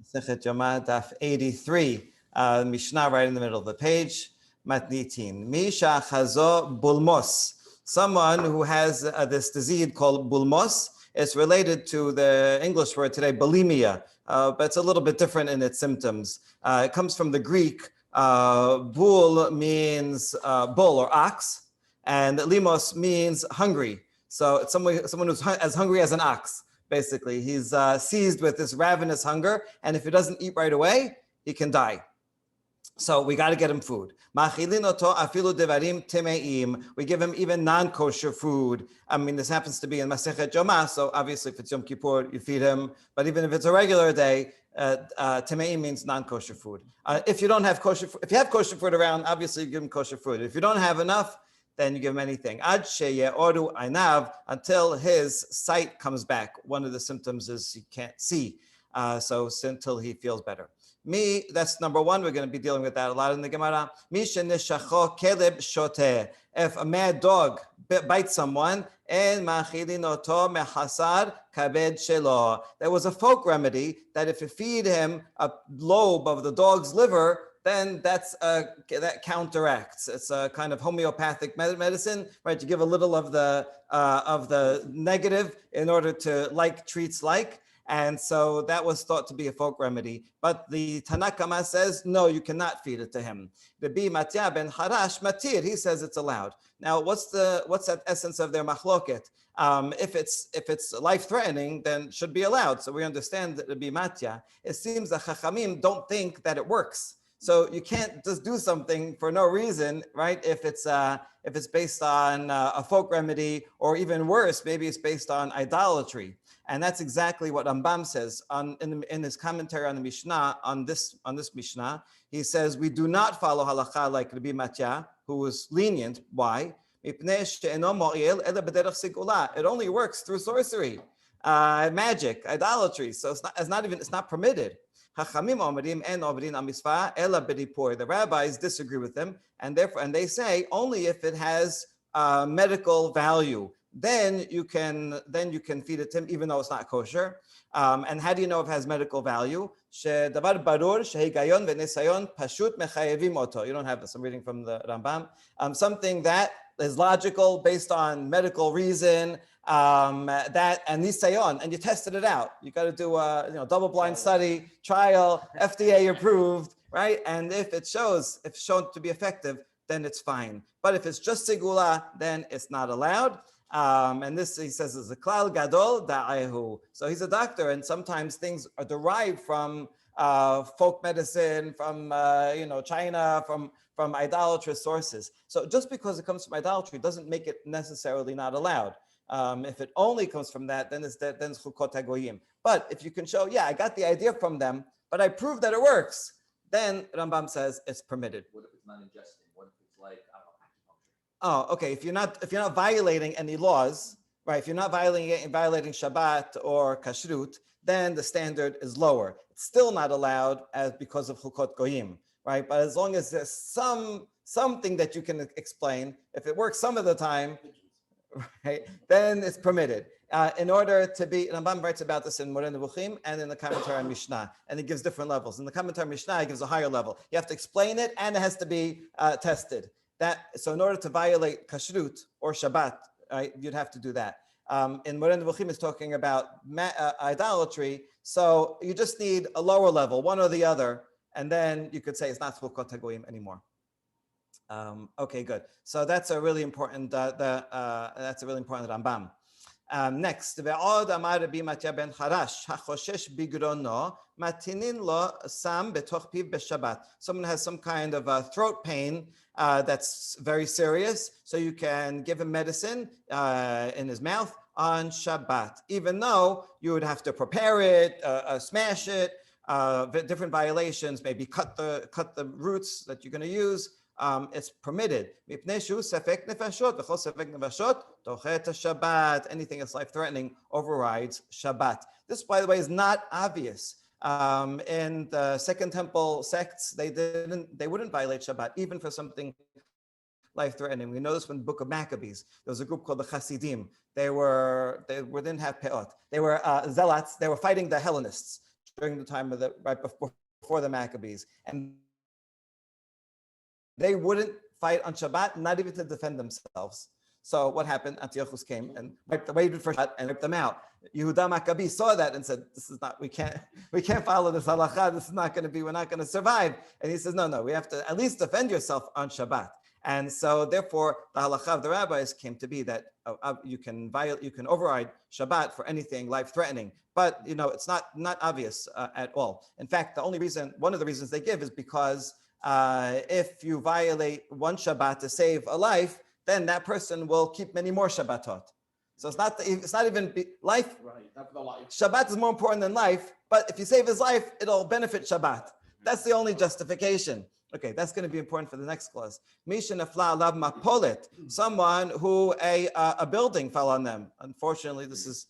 Masechet Yoma, Daf 83, Mishnah right in the middle of the page. Matnitin. Misha chazo bulmos. Someone who has this disease called bulmos. It's related to the English word today, bulimia, but it's a little bit different in its symptoms. It comes from the Greek. Bul means bull or ox, and limos means hungry. So it's someone who's as hungry as an ox. Basically, he's seized with this ravenous hunger, and if he doesn't eat right away, he can die. So we got to get him food. We give him even non-kosher food. I mean, this happens to be in Masechet Yoma, so obviously if it's Yom Kippur, you feed him. But even if it's a regular day, temeim means non-kosher food. If you don't have kosher, if you have kosher food around, obviously you give him kosher food. If you don't have enough, then you give him anything. Ad sheye'oru einav, until his sight comes back. One of the symptoms is he can't see, so until he feels better. That's number one. We're going to be dealing with that a lot in the Gemara. If a mad dog bites someone, there was a folk remedy that if you feed him a lobe of the dog's liver, then that counteracts. It's a kind of homeopathic medicine, right? You give a little of the negative in order to treats like. And so that was thought to be a folk remedy. But the Tanakama says, no, you cannot feed it to him. Rabbi Matya ben Harash matir, he says it's allowed. Now, what's that essence of their machloket? If it's life-threatening, then it should be allowed. So we understand that Rabbi Matya. It seems the Chachamim don't think that it works. So you can't just do something for no reason, right? If it's based on a folk remedy, or even worse, maybe it's based on idolatry. And that's exactly what Rambam says in his commentary on the Mishnah, on this Mishnah. He says, we do not follow halakha like Rabbi Matya, who was lenient. Why? It only works through sorcery, magic, idolatry. So it's not permitted. The rabbis disagree with them, and they say only if it has medical value. Then you can feed it to him, even though it's not kosher. And how do you know if it has medical value? You don't have this. I'm reading from the Rambam. Something that is logical based on medical reason. That and nisayon, and you tested it out. You got to do a double-blind study, trial, FDA approved, right? And if it's shown to be effective, then it's fine. But if it's just sigula, then it's not allowed. And this, he says, is a klal gadol da'ehu. So he's a doctor, and sometimes things are derived from folk medicine, from China, from idolatrous sources. So just because it comes from idolatry doesn't make it necessarily not allowed. If it only comes from that, then it's chukot hagoyim. But if you can show, I got the idea from them, but I proved that it works, then Rambam says it's permitted. What if it's not ingesting? What if it's like, I don't know, acupuncture? Oh, okay. If you're not violating any laws, right? If you're not violating Shabbat or kashrut, then the standard is lower. It's still not allowed because of chukot goyim, right? But as long as there's something that you can explain, if it works some of the time, right, then it's permitted. In order to be, Rambam writes about this in Moreh Nevuchim and in the commentary on Mishnah, and he gives different levels. In the commentary on Mishnah, he gives a higher level. You have to explain it, and it has to be tested. So in order to violate kashrut or Shabbat, right, you'd have to do that. In Moreh Nevuchim is talking about idolatry, so you just need a lower level, one or the other, and then you could say it's not chukot hagoyim anymore. Okay, good. So that's a really important. Rambam. Next, ve'od amar Rabbi Matya ben Harash hachoshesh bigrono matinin lo sam betoch piv b'Shabbat. Someone has some kind of a throat pain that's very serious, so you can give him medicine in his mouth on Shabbat, even though you would have to prepare it, smash it, different violations, maybe cut the roots that you're going to use. It's permitted. Anything that's life-threatening overrides Shabbat. This, by the way, is not obvious. In the Second Temple sects, they wouldn't violate Shabbat, even for something life-threatening. We know this from the book of Maccabees. There was a group called the Hasidim. They didn't have peot. They were zealots. They were fighting the Hellenists. during the time of the right before the Maccabees, and they wouldn't fight on Shabbat, not even to defend themselves. So what happened? Antiochus came and waited for Shabbat and wiped them out. Yehuda Maccabi saw that and said, "This is not. We can't follow this halacha. This is not going to be. We're not going to survive." And he says, "No. We have to at least defend yourself on Shabbat." And so, therefore, the halacha of the rabbis came to be that you can override Shabbat for anything life-threatening. But it's not obvious at all. In fact, one of the reasons they give is because if you violate one Shabbat to save a life, then that person will keep many more Shabbatot. So it's not even life. Right, not for the life. Shabbat is more important than life, but if you save his life, it'll benefit Shabbat. That's the only justification. Okay, that's going to be important for the next clause. Misha nafla alav mapolet, someone who a building fell on them. Unfortunately, this is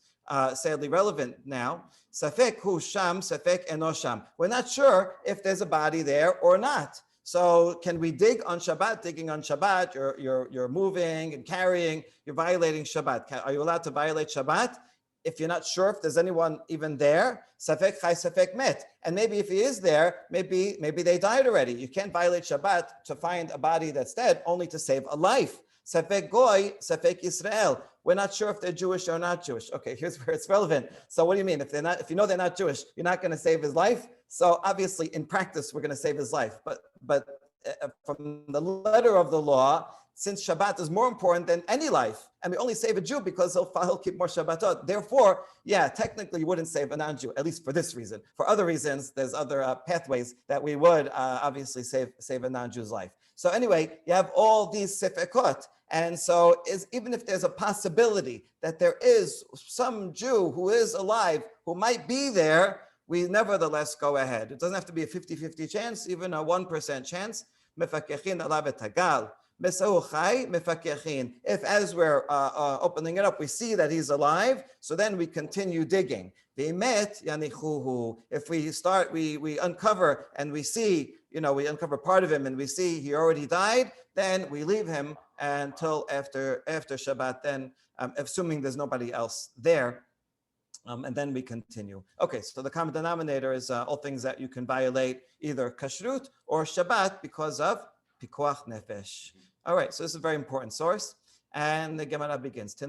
sadly relevant now. Safek hu sham, safek enosham. We're not sure if there's a body there or not. So can we dig on Shabbat? Digging on Shabbat, you're moving and carrying, you're violating Shabbat. Are you allowed to violate Shabbat? If you're not sure if there's anyone even there, safek chai, safek met. And maybe if he is there, maybe they died already. You can't violate Shabbat to find a body that's dead, only to save a life. Safek goy, safek Israel. We're not sure if they're Jewish or not Jewish. Okay, here's where it's relevant. So what do you mean? If you know they're not Jewish, you're not going to save his life? So obviously, in practice, we're going to save his life. But from the letter of the law, since Shabbat is more important than any life, and we only save a Jew because he'll keep more Shabbatot. Therefore, yeah, technically you wouldn't save a non-Jew, at least for this reason. For other reasons, there's other pathways that we would obviously save a non-Jew's life. So anyway, you have all these sifekot. And so even if there's a possibility that there is some Jew who is alive, who might be there, we nevertheless go ahead. It doesn't have to be a 50-50 chance, even a 1% chance. If as we're opening it up, we see that he's alive, so then we continue digging. If we uncover and we see, we uncover part of him and we see he already died, then we leave him until after Shabbat, then assuming there's nobody else there. And then we continue. Okay, so the common denominator is all things that you can violate, either kashrut or Shabbat, because of pikuach nefesh. All right, so this is a very important source. And the Gemara begins. How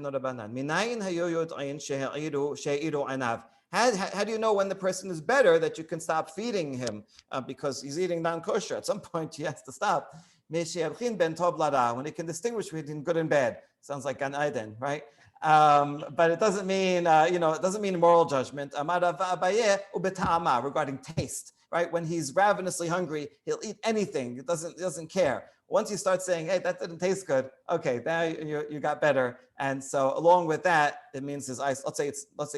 do you know when the person is better that you can stop feeding him because he's eating non-kosher? At some point, he has to stop. When he can distinguish between good and bad. Sounds like Gan Eden, right? But it doesn't mean, it doesn't mean moral judgment. Regarding taste, right? When he's ravenously hungry, he'll eat anything. It doesn't care. Once you start saying, "Hey, that didn't taste good," okay, now you got better. And so, along with that, it means his eyes. Let's say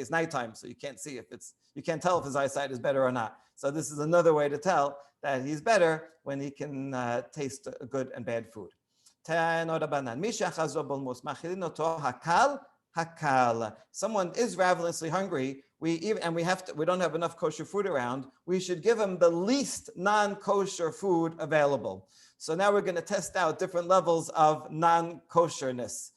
it's nighttime, so you can't tell if his eyesight is better or not. So this is another way to tell that he's better when he can taste good and bad food. Someone is ravenously hungry. We don't have enough kosher food around. We should give him the least non-kosher food available. So now we're going to test out different levels of non-kosherness.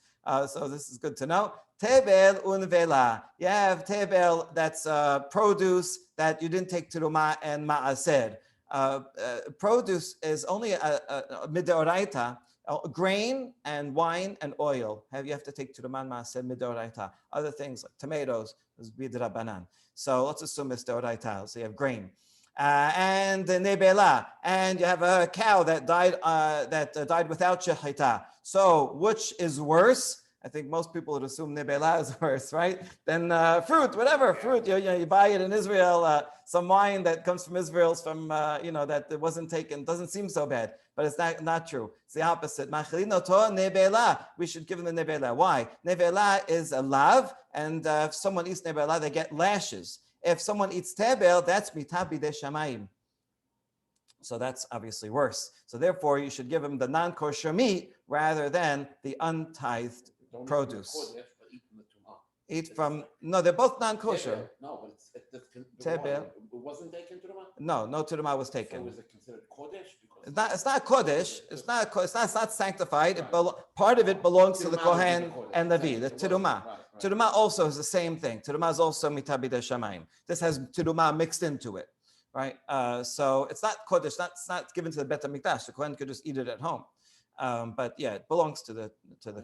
So this is good to know. Tebel unvela. You have tebel, that's produce that you didn't take teruma and ma'ased. Produce is only a midoraita. Grain and wine and oil. You have to take teruma and ma'ased midoraita. Other things like tomatoes is bidrabanan. So let's assume it's doraita. So you have grain. And the nebela, and you have a cow that died without shechita. So which is worse? I think most people would assume nebela is worse, right? Then fruit, whatever fruit you buy it in Israel. Some wine that comes from Israel that it wasn't taken doesn't seem so bad, but it's not true. It's the opposite. We should give them the nebela. Why? Nebela is a lav, and if someone eats nebela, they get lashes. If someone eats tebel, that's mitabi de shamayim. So that's obviously worse. So therefore, you should give them the non-kosher meat rather than the untithed produce. They're both non-kosher. No, but tebel. It wasn't taken teruma? No teruma was taken. So is it considered kodesh? It's not kodesh. It's not sanctified. Part of it belongs to the Kohen and Levi, the teruma. Teruma also is the same thing. Teruma is also mitabide shamayim. This has teruma mixed into it, right? So it's not kodesh. It's not given to the Bet HaMikdash. The Kohen could just eat it at home. But yeah, it belongs to the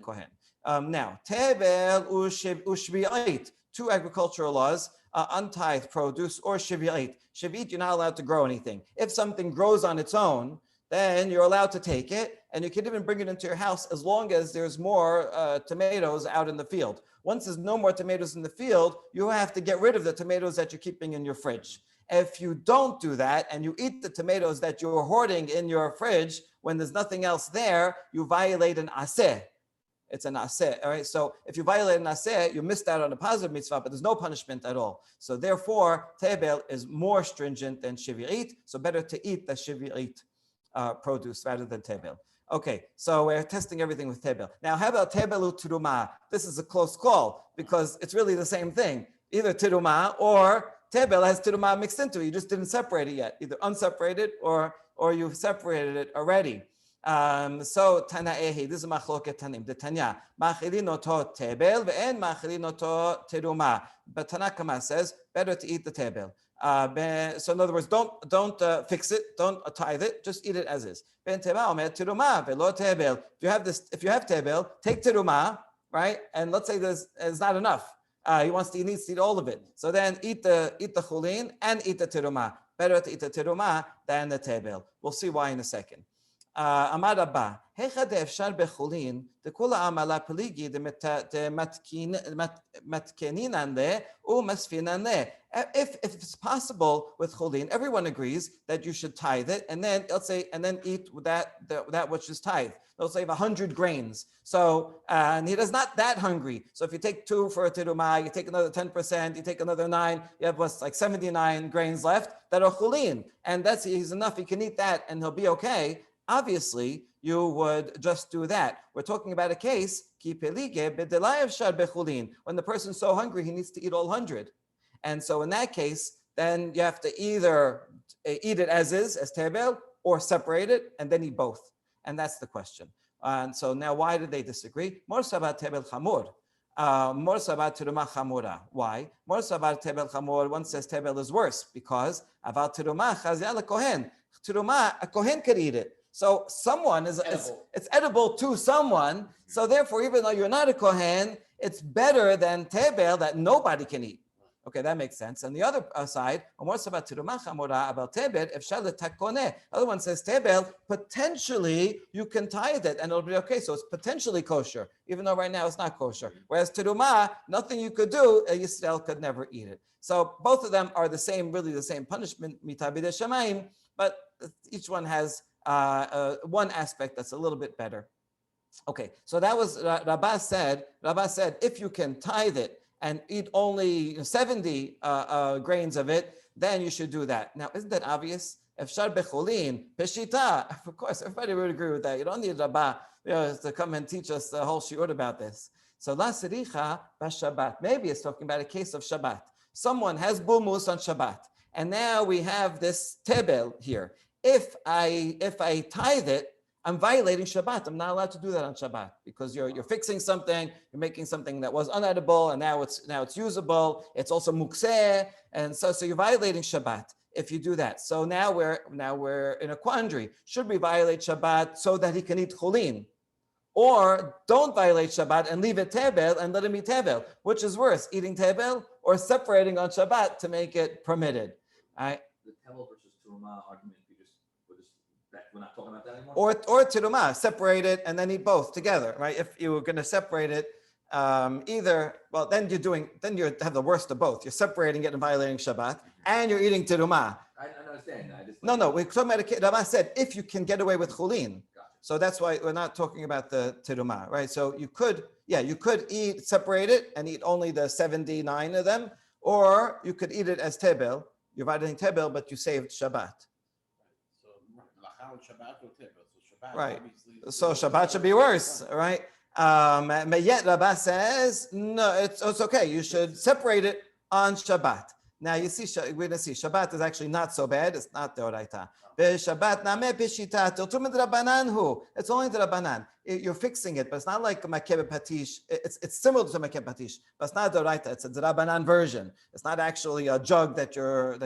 Kohen. Now, tebel ushvi'it, 2 agricultural laws, untithed produce or shvi'it. Shvi'it, you're not allowed to grow anything. If something grows on its own, then you're allowed to take it, and you can even bring it into your house as long as there's more tomatoes out in the field. Once there's no more tomatoes in the field, you have to get rid of the tomatoes that you're keeping in your fridge. If you don't do that and you eat the tomatoes that you're hoarding in your fridge when there's nothing else there, you violate an aseh. It's an aseh, all right? So if you violate an aseh, you missed out on a positive mitzvah, but there's no punishment at all. So therefore, tebel is more stringent than shvi'it, so better to eat the shvi'it produce rather than tebel. Okay, so we're testing everything with tebel. Now, how about tebelu teruma? This is a close call because it's really the same thing. Either teruma or tebel has teruma mixed into it. You just didn't separate it yet. Either unseparated or you've separated it already. So Tana'ehi, this is machloket tanim. The Tanya, machilin oto tebel ve'en machilin oto teruma. But Tanakama says better to eat the tebel. So in other words, don't fix it, don't tithe it, just eat it as is. Ben teba omer teruma ve'lo tebel. If you have tebel, take teruma, right? And let's say there's not enough. He needs to eat all of it. So then eat the chulin and eat the teruma. Better to eat the teruma than the tebel. We'll see why in a second. Amar Abba, Hecha de'efshar bechulin, dekula amala peligi de'matkeninan le u'masfinan le. If it's possible with chulin, everyone agrees that you should tithe it, and then eat that which is tithe. Let's say 100 grains. So and he is not that hungry. So if you take 2 for a teruma, you take another 10%, you take another 9, you have what's like 79 grains left that are chulin, and he's enough. He can eat that, and he'll be okay. Obviously, you would just do that. We're talking about a case, when the person's so hungry, he needs to eat all 100. And so in that case, then you have to either eat it as is, as tebel, or separate it and then eat both. And that's the question. And so now why did they disagree? Mor sabat tebel chamur. Mor sabat teruma chamura. Why? Mor sabat tebel chamur, one says tebel is worse because aval teruma chazia kohen. Teruma, a kohen could eat it. So someone it's edible to someone. So therefore, even though you're not a kohen, it's better than tebel that nobody can eat. Okay, that makes sense. On the other side, other one says tebel, potentially you can tithe it and it'll be okay. So it's potentially kosher, even though right now it's not kosher. Whereas teruma, nothing you could do, a Yisrael could never eat it. So both of them are really the same punishment, mitabide shamayim, but each one has one aspect that's a little bit better. Okay, so that was Rabbah said, if you can tithe it and eat only 70 grains of it, then you should do that. Now, isn't that obvious? Efshar becholin, peshita. Of course, everybody would agree with that. You don't need Rabbah to come and teach us the whole shiur about this. So la siricha b'Shabbat. Maybe it's talking about a case of Shabbat. Someone has bulmus on Shabbat, and now we have this tebel here. If I tithe it, I'm violating Shabbat. I'm not allowed to do that on Shabbat because you're fixing something, you're making something that was unedible, and now it's usable. It's also mukseh, and so you're violating Shabbat if you do that. So now we're in a quandary. Should we violate Shabbat so that he can eat chulin, or don't violate Shabbat and leave it tebel and let him eat tebel? Which is worse, eating tebel or separating on Shabbat to make it permitted? All right. The tebel versus teruma argument. We're not talking about that anymore. Or teruma, separate it and then eat both together, right? If you were going to separate it, then you have the worst of both. You're separating it and violating Shabbat, and you're eating teruma. I understand. No. We're talking about Rabbah said if you can get away with chulin. Gotcha. So that's why we're not talking about the teruma, right? So you could separate it and eat only the 79 of them, or you could eat it as tebel. You're violating tebel, but you saved Shabbat. Right. So Shabbat should be worse, right? Yet Rabbah says, no, it's okay. You should separate it on Shabbat. Now you see, we're going to see Shabbat is actually not so bad. It's not deoraita. Shabbat name pishita tiltum drabanan hu. It's only drabanan. You're fixing it, but it's not like makeh patish. It's similar to makeh patish, but it's not deoraita. It's a drabanan version. It's not actually a jug that you're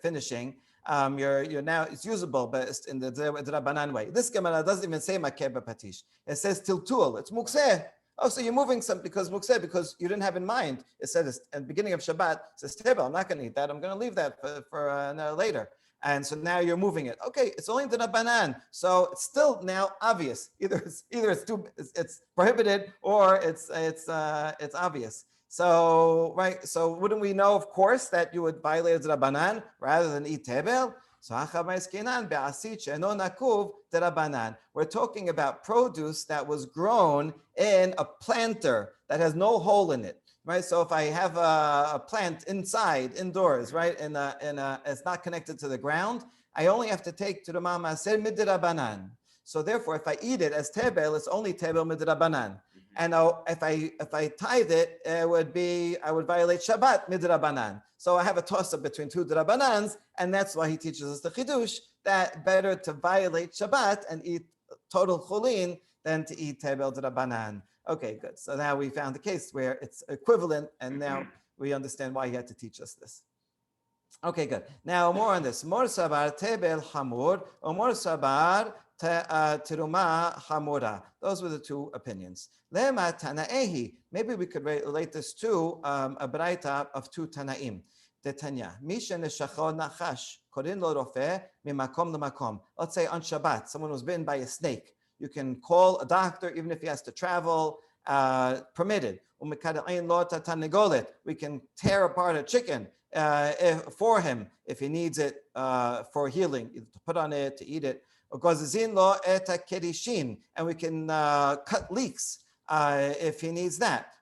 finishing. You're now it's usable, but it's in the drabanan way. This Gemara doesn't even say makeh patish. It says tiltul. It's mukseh. Oh, so you're moving some because you didn't have in mind. It said at the beginning of Shabbat, it says table. I'm not going to eat that. I'm going to leave that for later. And so now you're moving it. Okay, it's only the Rabbanan. So it's still now obvious. Either it's prohibited or it's obvious. So right. So wouldn't we know, of course, that you would violate the Rabbanan rather than eat table? So we're talking about produce that was grown in a planter that has no hole in it, right? So if I have a plant indoors, right, it's not connected to the ground, I only have to take to the ma'aser midrabanan. So therefore, if I eat it as tebel, it's only tebel midrabanan. And if I tithe it, I would violate Shabbat midrabanan. So I have a toss-up between two drabanans, and that's why he teaches us the chidush that better to violate Shabbat and eat total chulin than to eat tebel drabanan. Okay, good. So now we found the case where it's equivalent, and now we understand why he had to teach us this. Okay, good. Now more on this. Mor sabar tebel hamur, or mor sabar teruma hamura. Those were the two opinions. Lema tanaehi. Maybe we could relate this to a braita of two tanaim. Detanya. Misha neshachol nachash. Korin lo rofe mimakom lemakom. Let's say on Shabbat, someone was bitten by a snake. You can call a doctor even if he has to travel. Permitted. We can tear apart a chicken for him if he needs it for healing, either to put on it, to eat it. And we can cut leeks if he needs that.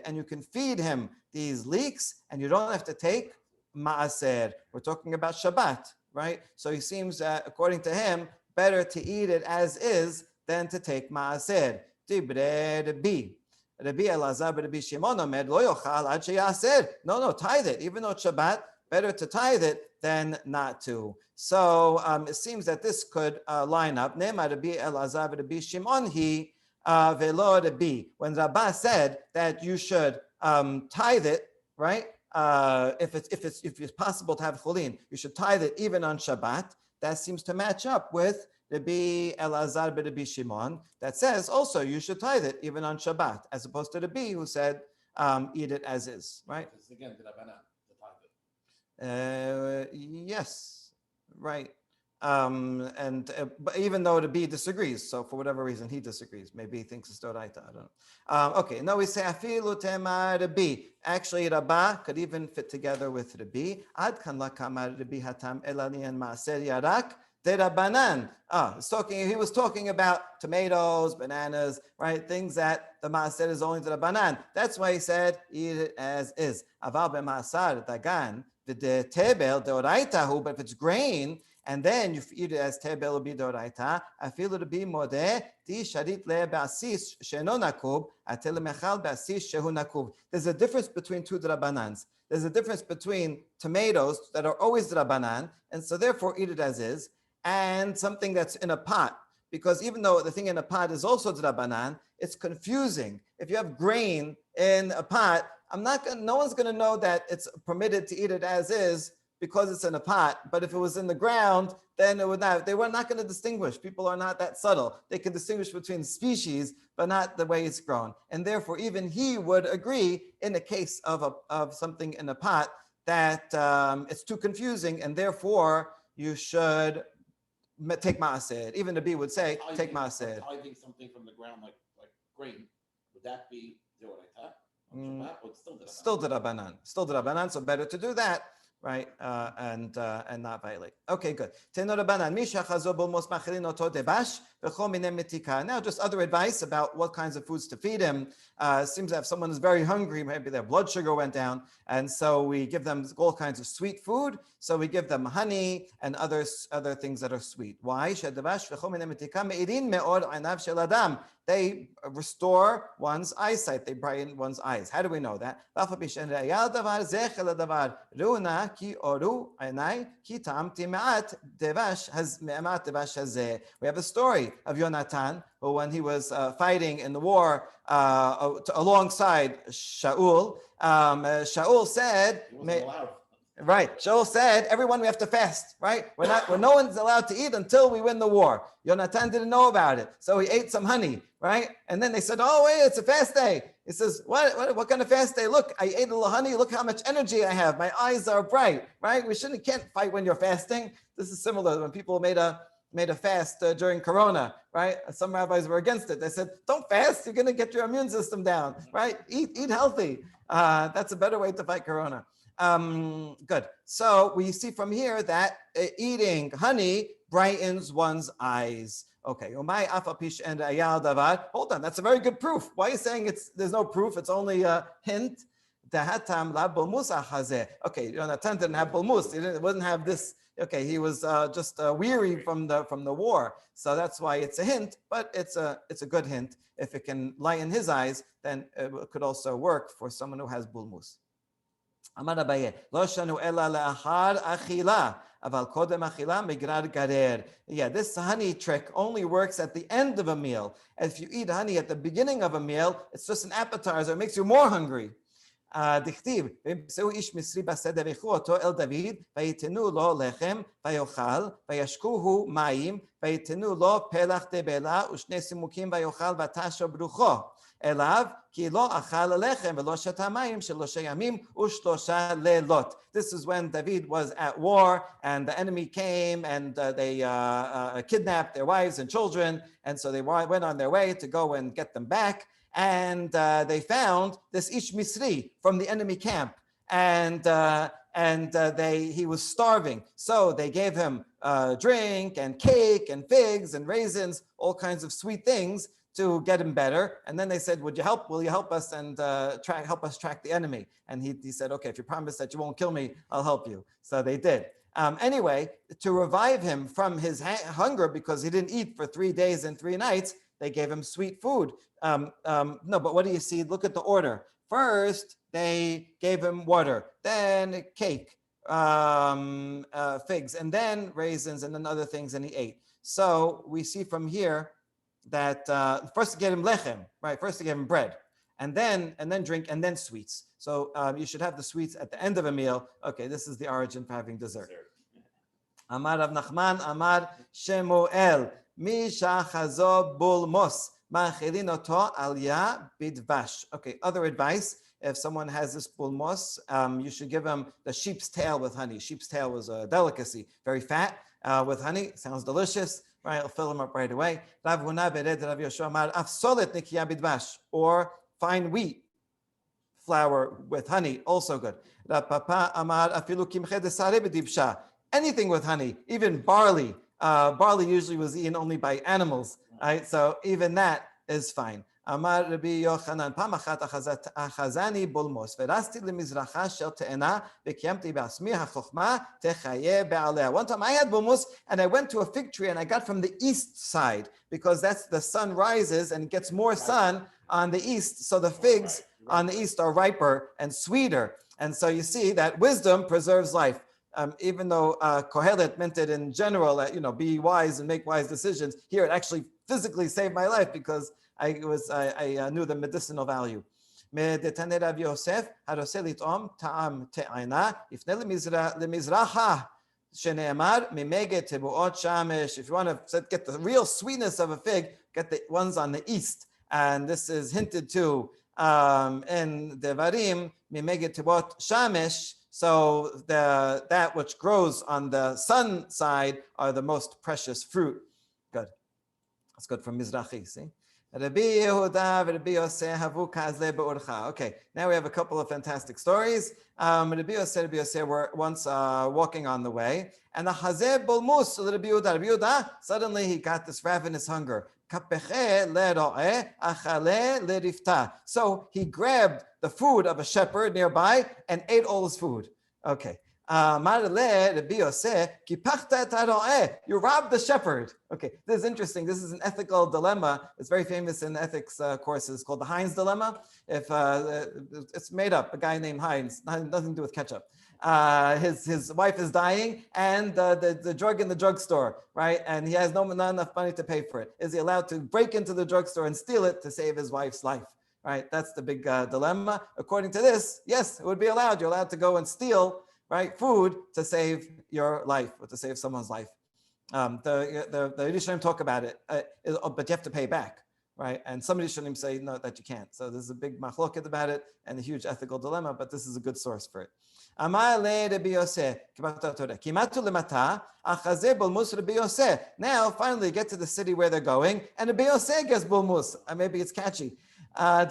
And you can feed him these leeks, and you don't have to take ma'aser. We're talking about Shabbat, right? So he seems, according to him, better to eat it as is than to take ma'aser. Rabbi Elazar, Rabbi Shimon omed lo yochal ad sheyaser. No, tithe it. Even though it's Shabbat, better to tithe it than not to. So it seems that this could line up. Nema Rabbi Elazar, Rabbi Shimon he velo Rabbi. When Rabbah said that you should tithe it, right? If it's possible to have chulin, you should tithe it even on Shabbat. That seems to match up with Rabbi Elazar Rabbi Shimon that says also you should tithe it even on Shabbat, as opposed to Rabbi who said eat it as is, right? It's again the Rabbanan, the tithe. Yes, right. But even though Rabbi disagrees, so for whatever reason he disagrees, maybe he thinks it's doraita. I don't know. Okay, now we say afilu tema Rabbi. Actually, Rabbah could even fit together with Rabbi. Ad kan lakamar Rabbi hatam elani and maaser yarak. He was talking about tomatoes, bananas, right? Things that the maaser is only to the banan. That's why he said, eat it as is. Aval be'maasar dagan v'de tebel deoraitahu. But if it's grain, and then you eat it as tebel be deoraita, afilu to be modeh ti sharit le be'asis she'eno nakub atel mechal be'asis shehu nakub. There's a difference between two drabanans. There's a difference between tomatoes that are always drabanan, and so therefore eat it as is, and something that's in a pot. Because even though the thing in a pot is also drabanan, it's confusing. If you have grain in a pot, no one's going to know that it's permitted to eat it as is because it's in a pot. But if it was in the ground, then it would not. They were not going to distinguish. People are not that subtle. They can distinguish between species, but not the way it's grown. And therefore, even he would agree in the case of something in a pot that it's too confusing, and therefore you should take maaser. Even the B would say, take maaser. Tithing something from the ground like grain, would that be deoraita? Still the Rabbanan. So better to do that, right? And not violate. Okay, good. Now, just other advice about what kinds of foods to feed him. Seems that if someone is very hungry, maybe their blood sugar went down, and so we give them all kinds of sweet food. So we give them honey and other things that are sweet. Why? they restore one's eyesight. They brighten one's eyes. How do we know that? We have a story of Yonatan, who when he was fighting in the war alongside Shaul, Shaul said, He wasn't allowed. right. Shaul said, everyone, we have to fast, right? No one's allowed to eat until we win the war. Yonatan didn't know about it. So he ate some honey, right? And then they said, oh, wait, it's a fast day. He says, what kind of fast day? Look, I ate a little honey. Look how much energy I have. My eyes are bright, right? Can't fight when you're fasting. This is similar when people made a fast during Corona, right? Some rabbis were against it. They said, don't fast. You're going to get your immune system down, right? Eat healthy. That's a better way to fight Corona. Good. So we see from here that eating honey brightens one's eyes. Okay. Hold on. That's a very good proof. Why are you saying there's no proof? It's only a hint. Okay. Yonatan didn't have bulmus. He wouldn't have this. Okay. He was just weary from the war. So that's why it's a hint, but it's a good hint. If it can lighten his eyes, then it could also work for someone who has bulmus. אמר אביי, לא שנו אלא לאחר אכילה, אבל קודם אכילה מגרר גרר. Yeah, this honey trick only works at the end of a meal. If you eat honey at the beginning of a meal, it's just an appetizer. It makes you more hungry. דכתיב, וימצאו איש מצרי בשדה ויקחו אותו אל דוד, ויתנו לו לחם, ויאכל, וישקוהו מים, ויתנו לו פלח תבלה ושני סימוקים ויאכל ותשו ברוחו. אליו, כי לא אכל לחם ולא שתה מים 3 ימים ו3 לילות. This is when David was at war and the enemy came and they kidnapped their wives and children, and so they went on their way to go and get them back, and they found this Ish Misri from the enemy camp, and he was starving, so they gave him drink and cake and figs and raisins, all kinds of sweet things to get him better. And then they said, will you help us and help us track the enemy? And he said, okay, if you promise that you won't kill me, I'll help you. So they did. Anyway, to revive him from his hunger, because he didn't eat for 3 days and 3 nights, they gave him sweet food. No, but what do you see? Look at the order. First, they gave him water, then cake, figs, and then raisins, and then other things, and he ate. So we see from here that first to get him lechem, right? First to give him bread, and then drink, and then sweets. So you should have the sweets at the end of a meal. Okay, this is the origin for having dessert. Amar Rav Nachman, Amar Shemuel, Mi shachazo bulmos, ma'achilin oto alya bidvash. Okay, other advice. If someone has this bulmos, you should give him the sheep's tail with honey. Sheep's tail was a delicacy, very fat with honey. Sounds delicious. Right, I'll fill them up right away. Rav Huna bered Rav Yoshua Amar afsolet nikiya bidvash, or fine wheat flour with honey, also good. Rav Papa Amar afilu kimche desare b'dibsha, anything with honey, even barley. Barley usually was eaten only by animals, right? So even that is fine. אמר רבי יוחנן, פעם אחת אחזני בולמוס, ורצתי למזרחה של תאנה, וקיימתי בעצמי החוכמה, תחיה בעליה. One time I had bulmus, and I went to a fig tree, and I got from the east side, because that's the sun rises and gets more sun on the east, so the figs on the east are riper and sweeter. And so you see that wisdom preserves life. Even though Kohelet meant it in general, be wise and make wise decisions, here it actually physically saved my life, because I knew the medicinal value. מדתנא רב יוסף, הרוצה לטעום טעם תאנה, יפנה למזרחה, שנאמר, ממגד תבואות שמש. If you want to get the real sweetness of a fig, get the ones on the east. And this is hinted to in Devarim, ממגד תבואות שמש. So that which grows on the sun side are the most precious fruit. Good. That's good from Mizrahi, see? Okay, now we have a couple of fantastic stories. Rabbi Yosef were once walking on the way, and the Hazeh Bolmus, Rabbi Yehuda, suddenly he got this ravenous hunger. So he grabbed the food of a shepherd nearby and ate all his food. Okay. You robbed the shepherd. Okay, this is interesting. This is an ethical dilemma. It's very famous in ethics courses called the Heinz dilemma. If it's made up, a guy named Heinz, nothing to do with ketchup. His wife is dying, and the drug in the drugstore, right? And he has not enough money to pay for it. Is he allowed to break into the drugstore and steal it to save his wife's life? Right? That's the big dilemma. According to this, yes, it would be allowed. You're allowed to go and steal, right, food to save your life or to save someone's life. The Rishonim talk about it, but you have to pay back, right? And some Rishonim say no, that you can't. So there's a big machloket about it and a huge ethical dilemma, but this is a good source for it. Now finally get to the city where they're going, and Rabbi Yosef gets bulmus. Maybe it's catchy. So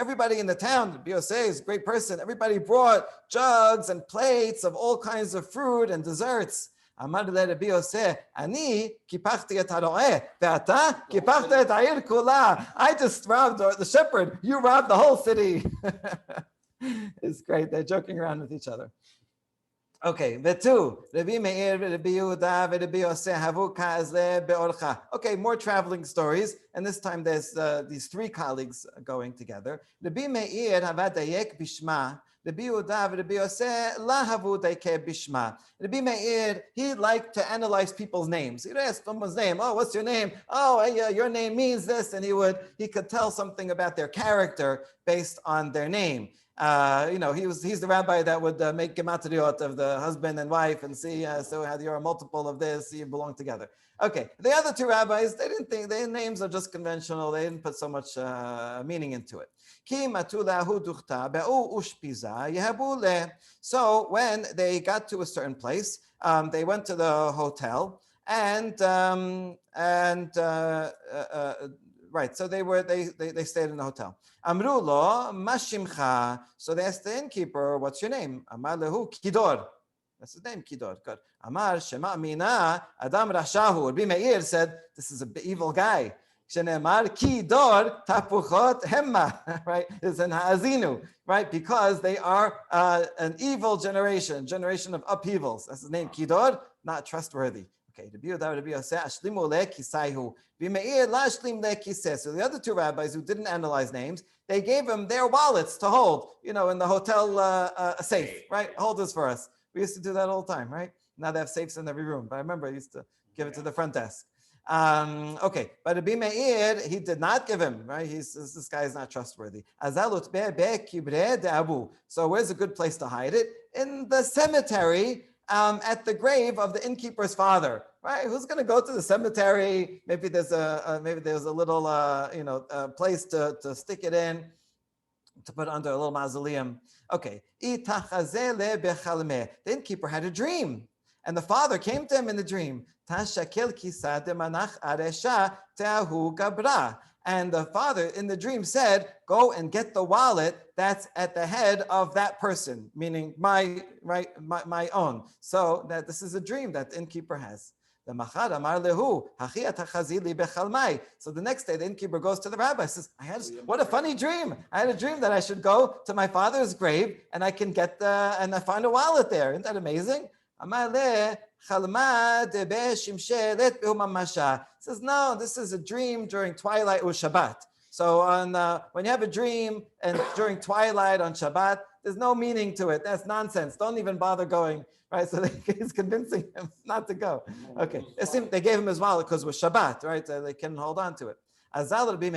everybody in the town, Rabbi Yosef is a great person. Everybody brought jugs and plates of all kinds of fruit and desserts. אמר לרבי יוסף, אני קיפחתי את הרועה, ואתה קיפחת את העיר כולה. I just robbed the shepherd. You robbed the whole city. It's great. They're joking around with each other. Okay, ותו, רבי מאיר ורבי יהודה ורבי יוסף הבו כזה באורחה. Okay, more traveling stories, and this time there's these three colleagues going together. רבי מאיר הווה דייק בשמה, Rabbi Yehuda and Rabbi Yosef lahavu deike bishma. Rabbi Meir, he liked to analyze people's names. He'd ask someone's name. Oh, what's your name? Oh, your name means this, and he could tell something about their character based on their name. He's the rabbi that would make gematriot of the husband and wife and see, so you're a multiple of this, you belong together. Okay, the other two rabbis, they didn't think, their names are just conventional, they didn't put so much meaning into it. So when they got to a certain place, they went to the hotel, right, so they stayed in the hotel. Amru lo mashimcha. So they asked the innkeeper, "What's your name?" Amar lehu Kidor. That's his name, Kidor. Good. Amar shema mina adam rashahu. Rabbi Meir said, "This is an evil guy." Shenemar Kidor tapuchot hemma. Right? It's an haazinu. Right? Because they are an evil generation of upheavals. That's his name, Kidor. Not trustworthy. Okay, so the other two rabbis who didn't analyze names, they gave him their wallets to hold, in the hotel safe, right? Hold this for us. We used to do that all the time, right? Now they have safes in every room, but I remember I used to give it to the front desk. Okay, but Rabbi Meir, he did not give him, right? This guy is not trustworthy. So where's a good place to hide it? In the cemetery, at the grave of the innkeeper's father, right? Who's going to go to the cemetery? Maybe there's a little place to stick it in, to put under a little mausoleum. Okay. The innkeeper had a dream, and the father came to him in the dream. And the father in the dream said, "Go and get the wallet that's at the head of that person," meaning my own. So that this is a dream that the innkeeper has. So the next day, the innkeeper goes to the rabbi and says, "What a funny dream! I had a dream that I should go to my father's grave and I can and I find a wallet there. Isn't that amazing?" Says, "No, this is a dream during twilight or Shabbat." So when you have a dream and during twilight on Shabbat, there's no meaning to it. That's nonsense. Don't even bother going. Right? So he's convincing him not to go. Okay. They gave him his wallet because it was Shabbat, right? So they couldn't hold on to it. So Rabbi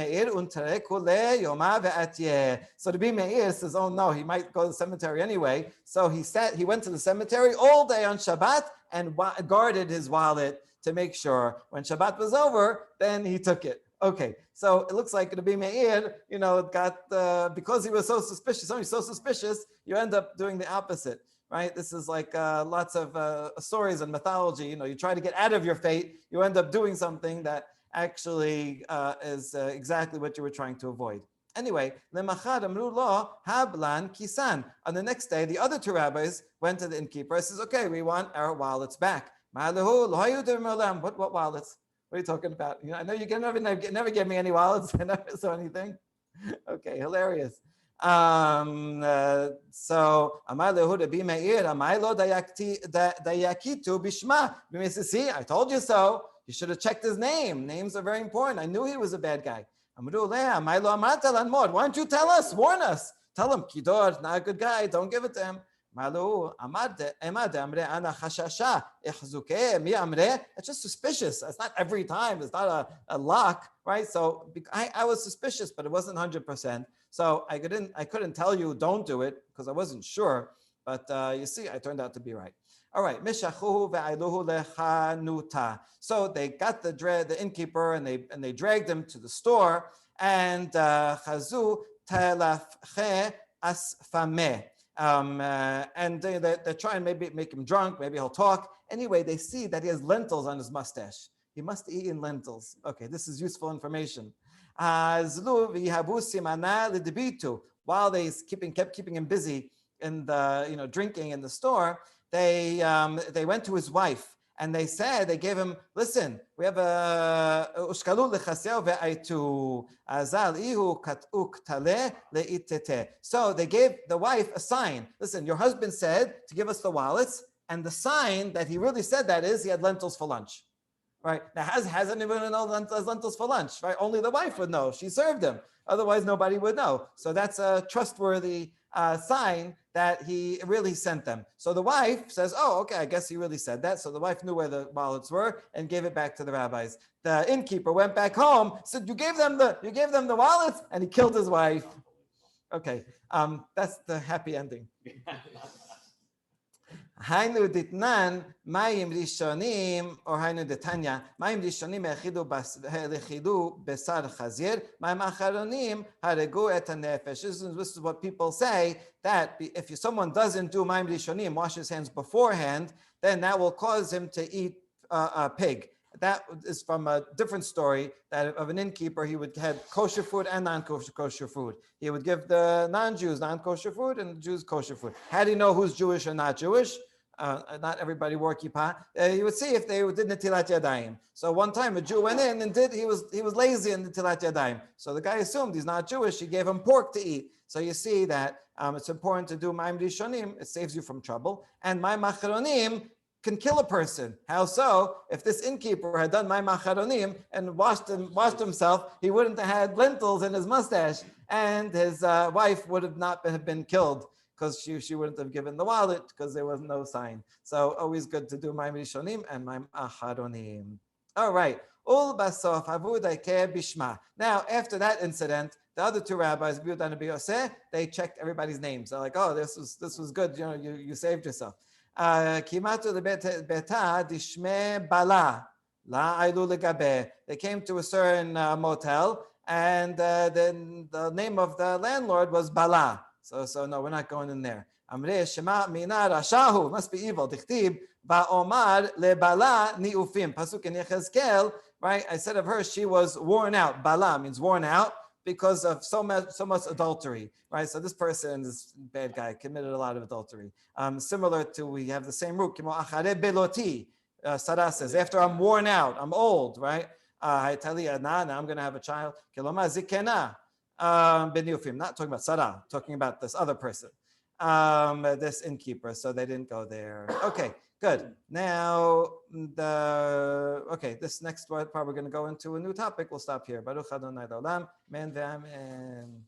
Meir says, "Oh no, he might go to the cemetery anyway." So he went to the cemetery all day on Shabbat and guarded his wallet to make sure when Shabbat was over, then he took it. Okay, so it looks like Rabbi Meir, because he was so suspicious, you end up doing the opposite, right? This is like lots of stories and mythology. You try to get out of your fate, you end up doing something that actually is exactly what you were trying to avoid. Anyway, lemachad amru lo hablan kisan. On the next day, the other two rabbis went to the innkeeper and says, "Okay, we want our wallets back." What wallets? What are you talking about? I know you never gave me any wallets. I never saw anything. Okay, hilarious. So Amar lehu Rabbi Meir, Amar lo dayakitu bishma. See, I told you so. You should have checked his name. Names are very important. I knew he was a bad guy. Amru leh, Amar lo amarta lanmod. Why don't you tell us? Warn us. Tell him, Kidor, not a good guy. Don't give it to him. It's just suspicious. It's not every time. It's not a lock, right? So I was suspicious, but it wasn't 100%. So I couldn't tell you don't do it because I wasn't sure. But you see, I turned out to be right. All right, so they got the innkeeper and they dragged him to the store and chazu telafche asfameh. And they're trying maybe make him drunk, maybe he'll talk. Anyway, they see that he has lentils on his mustache. He must have eaten lentils. Okay, this is useful information. While they kept keeping him busy in the drinking in the store, they went to his wife and they gave him, listen, we have a so they gave the wife a sign. Listen, your husband said to give us the wallets, and the sign that he really said that is he had lentils for lunch. Right? Now, has anyone know lentils for lunch? Right? Only the wife would know. She served him. Otherwise, nobody would know. So that's a trustworthy sign that he really sent them. So the wife says, oh, okay, I guess he really said that. So the wife knew where the wallets were and gave it back to the rabbis. The innkeeper went back home, said, you gave them the wallets, and he killed his wife. Okay, that's the happy ending. Hainu ditnan mayim rishonim or hainu detanya mayim rishonim hechidu besar chazir mayim acharonim haregu et hanefesh. This is what people say, that if someone doesn't do mayim rishonim, wash his hands beforehand, then that will cause him to eat a pig. That is from a different story that of an innkeeper. He would have kosher food and non-kosher food. He would give the non-Jews non-kosher food and the Jews kosher food. How do you know who's Jewish or not Jewish? Not everybody wore kippah. You would see if they did netilat yadayim. So one time a Jew went in and he was lazy in netilat yadayim. So the guy assumed he's not Jewish. He gave him pork to eat. So you see that it's important to do ma'im rishonim. It saves you from trouble. And ma'im acharonim can kill a person. How so? If this innkeeper had done ma'im acharonim and washed himself, he wouldn't have had lentils in his mustache, and his wife would have not been killed, because she wouldn't have given the wallet because there was no sign. So always good to do ma'im rishonim and ma'im acharonim. All right. Ul basof havudai ke bishma. Now, after that incident, the other two rabbis, Biudan and Biyoseh, they checked everybody's names. They're like, oh, this was good. You saved yourself. Kimatu beta dishme bala la ailu legabe. They came to a certain motel, and then the name of the landlord was Bala. So no, we're not going in there. Amre shema mina rashahu, must be evil. Dichtib ba'omar lebala niufim. Pasuk in Yechezkel, right? I said of her, she was worn out. Bala means worn out because of so much adultery, right? So this person, this bad guy, committed a lot of adultery. Similar to, we have the same root. Kimo achare beloti. Sarah says, after I'm worn out, I'm old, right? Now I'm going to have a child. Kiloma zikena. Beniufim, not talking about Sarah, talking about this other person, this innkeeper. So they didn't go there. Okay, good. Now, this next part we're going to go into a new topic. We'll stop here. Baruch Adonai Olam, Amen.